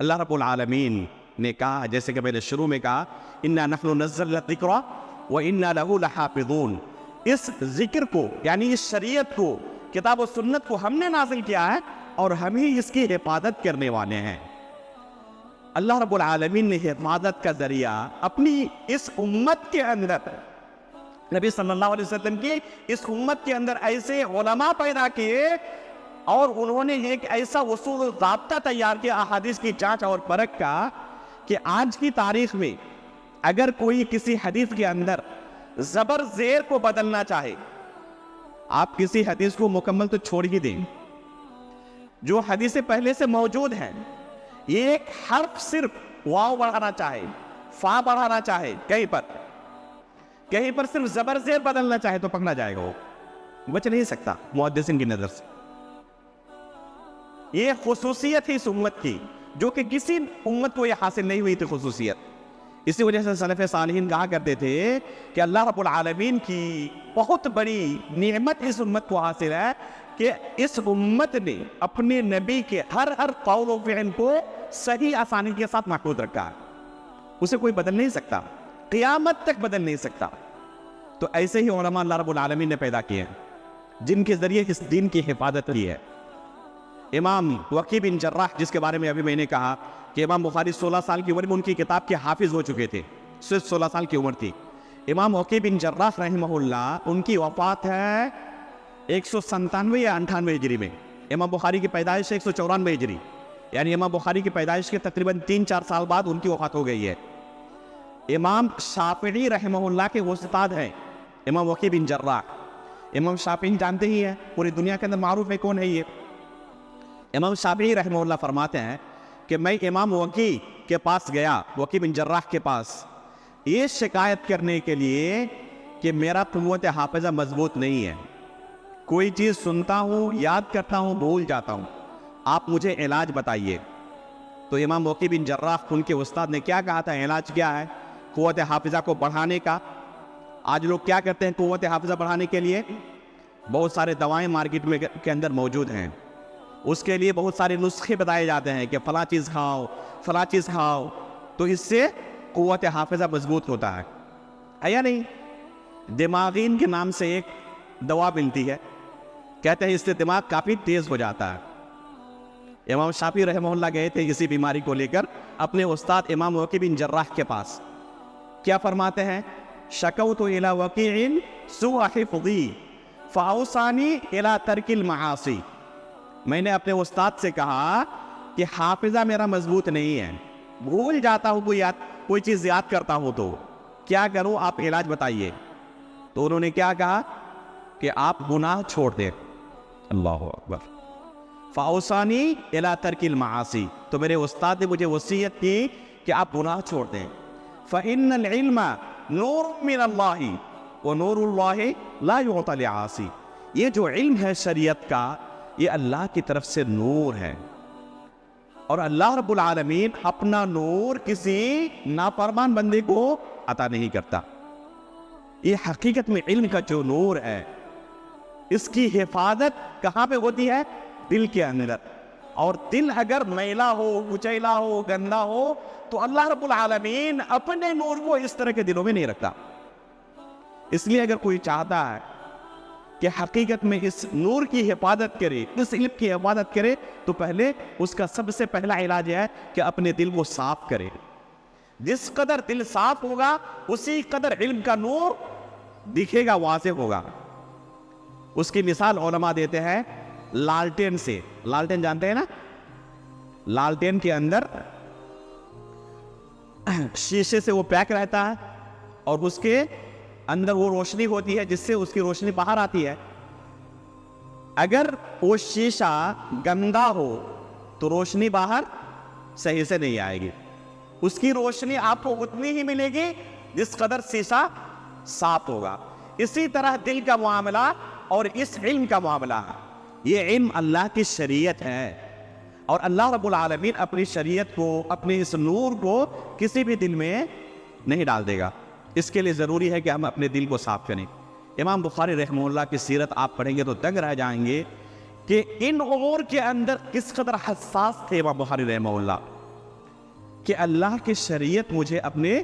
اللہ رب العالمین نے کہا، جیسے کہ میں نے شروع میں کہا، اِنَّا نَحْنُ نَزَّلْنَا الذِّكْرَ وَإِنَّا لَهُ لَحَافِظُونَ، اس ذکر کو یعنی اس شریعت کو، کتاب و سنت کو ہم نے نازل کیا ہے اور ہم ہی اس کی حفاظت کرنے والے ہیں۔ اللہ رب العالمین نے حفاظت کا ذریعہ اپنی اس امت کے اندر، نبی صلی اللہ علیہ وسلم کی اس امت کے اندر ایسے علماء پیدا کیے اور انہوں نے ایک ایسا اصول و ضابطہ تیار کیا احادیث کی جانچ اور پرکھ کا، کہ آج کی تاریخ میں اگر کوئی کسی حدیث کے اندر زبر زیر کو بدلنا چاہے، آپ کسی حدیث کو مکمل تو چھوڑ ہی دیں، جو حدیث پہلے سے موجود ہیں، یہ ایک حرف صرف واو بڑھانا چاہے، فا بڑھانا چاہے، کہیں پر صرف زبر زیر بدلنا چاہے تو پکڑا جائے گا، وہ بچ نہیں سکتا محدثین کی نظر سے۔ یہ خصوصیت ہے اس امت کی، جو کہ کسی امت کو یہ حاصل نہیں ہوئی تھی خصوصیت۔ اسی وجہ سے سلف صالحین کہا کرتے تھے کہ اللہ رب العالمین کی بہت بڑی نعمت اس امت کو حاصل ہے کہ اس امت نے اپنے نبی کے ہر قول و فعل کو صحیح آسانی کے ساتھ محفوظ رکھا ہے، اسے کوئی بدل نہیں سکتا، قیامت تک بدل نہیں سکتا۔ تو ایسے ہی علماء اللہ رب العالمین نے پیدا کیے ہیں جن کے ذریعے اس دین کی حفاظت کی ہے۔ امام وکیع بن جراح، جس کے بارے میں ابھی میں نے کہا کہ امام بخاری 16 سال کی عمر میں ان کی کتاب کے حافظ ہو چکے تھے، صرف 16 سال کی عمر تھی۔ امام وکیع بن جراح رحمہ اللہ، ان کی وفات ہے 197 یا 98 ہجری میں۔ امام بخاری کی پیدائش 194 ہجری، یعنی امام بخاری کی پیدائش کے تقریباً 3-4 سال بعد ان کی وفات ہو گئی ہے۔ امام شافعی رحمہ اللہ کے استاد ہیں امام وکیع بن جراح۔ امام شافعی جانتے ہی ہیں، پوری دنیا کے اندر معروف ہے کون ہے یہ۔ امام شافعی رحمہ اللہ فرماتے ہیں کہ میں امام وکیع کے پاس گیا، وکیع بن جراح کے پاس، یہ شکایت کرنے کے لیے کہ میرا قوت حافظہ مضبوط نہیں ہے، کوئی چیز سنتا ہوں، یاد کرتا ہوں، بھول جاتا ہوں، آپ مجھے علاج بتائیے۔ تو امام وکیع بن جراح ان کے استاد نے کیا کہا تھا؟ علاج کیا ہے قوت حافظہ کو بڑھانے کا؟ آج لوگ کیا کرتے ہیں قوت حافظہ بڑھانے کے لیے؟ بہت سارے دوائیں مارکیٹ میں کے اندر موجود ہیں، اس کے لیے بہت سارے نسخے بتائے جاتے ہیں کہ فلاں چیز کھاؤ، فلاں چیز کھاؤ، تو اس سے قوت حافظہ مضبوط ہوتا ہے یا نہیں؟ دماغین کے نام سے ایک دوا ملتی ہے، کہتے ہیں اس سے دماغ کافی تیز ہو جاتا ہے۔ امام شافعی رحمہ اللہ گئے تھے اسی بیماری کو لے کر اپنے استاد امام وکیع بن جراح کے پاس، کیا فرماتے ہیں؟ شکوت الی وکیع سوء حفظی فاوصانی الی ترک المعاصی، میں نے اپنے استاد سے کہا کہ حافظہ میرا مضبوط نہیں ہے، بھول جاتا ہوں، کوئی چیز یاد کرتا ہوں تو کیا کروں، آپ علاج بتائیے۔ تو انہوں نے کیا کہا کہ آپ گناہ چھوڑ دیں۔ اللہ اکبر۔ فاوصانی الی ترک المعاصی، تو میرے استاد نے مجھے وصیت کی کہ آپ گناہ چھوڑ دیں۔ فإن العلم نور من اللہ ونور اللہ لا یعطی لعاصی، یہ جو علم ہے شریعت کا، یہ اللہ کی طرف سے نور ہے، اور اللہ رب العالمین اپنا نور کسی نافرمان بندے کو عطا نہیں کرتا۔ یہ حقیقت میں علم کا جو نور ہے، اس کی حفاظت کہاں پہ ہوتی ہے؟ دل کے اندر، اور دل اگر میلا ہو، کچیلا ہو، گندا ہو، تو اللہ رب العالمین اپنے نور کو اس طرح کے دلوں میں نہیں رکھتا۔ اس لیے اگر کوئی چاہتا ہے کہ حقیقت میں اس نور کی حفاظت کرے، اس علم کی حفاظت کرے، تو پہلے اس کا سب سے پہلا علاج ہے کہ اپنے دل کو صاف کرے۔ جس قدر دل صاف ہوگا اسی قدر علم کا نور دکھے گا، واضح ہوگا۔ اس کی مثال علماء دیتے ہیں لالٹین سے۔ لالٹین جانتے ہیں نا؟ لالٹین کے اندر شیشے سے وہ پیک رہتا ہے اور اس کے اندر وہ روشنی ہوتی ہے جس سے اس کی روشنی باہر آتی ہے۔ اگر وہ شیشہ گندا ہو تو روشنی باہر صحیح سے نہیں آئے گی، اس کی روشنی آپ کو اتنی ہی ملے گی جس قدر شیشہ صاف ہوگا۔ اسی طرح دل کا معاملہ اور اس علم کا معاملہ ہے۔ یہ علم اللہ کی شریعت ہے، اور اللہ رب العالمین اپنی شریعت کو، اپنے اس نور کو کسی بھی دل میں نہیں ڈال دے گا۔ اس کے لیے ضروری ہے کہ ہم اپنے دل کو صاف کریں۔ امام بخاری رحمہ اللہ کی سیرت آپ پڑھیں گے تو دنگ رہ جائیں گے کہ ان امور کے اندر کس قدر حساس تھے امام بخاری رحمہ اللہ۔ کہ اللہ کی شریعت مجھے اپنے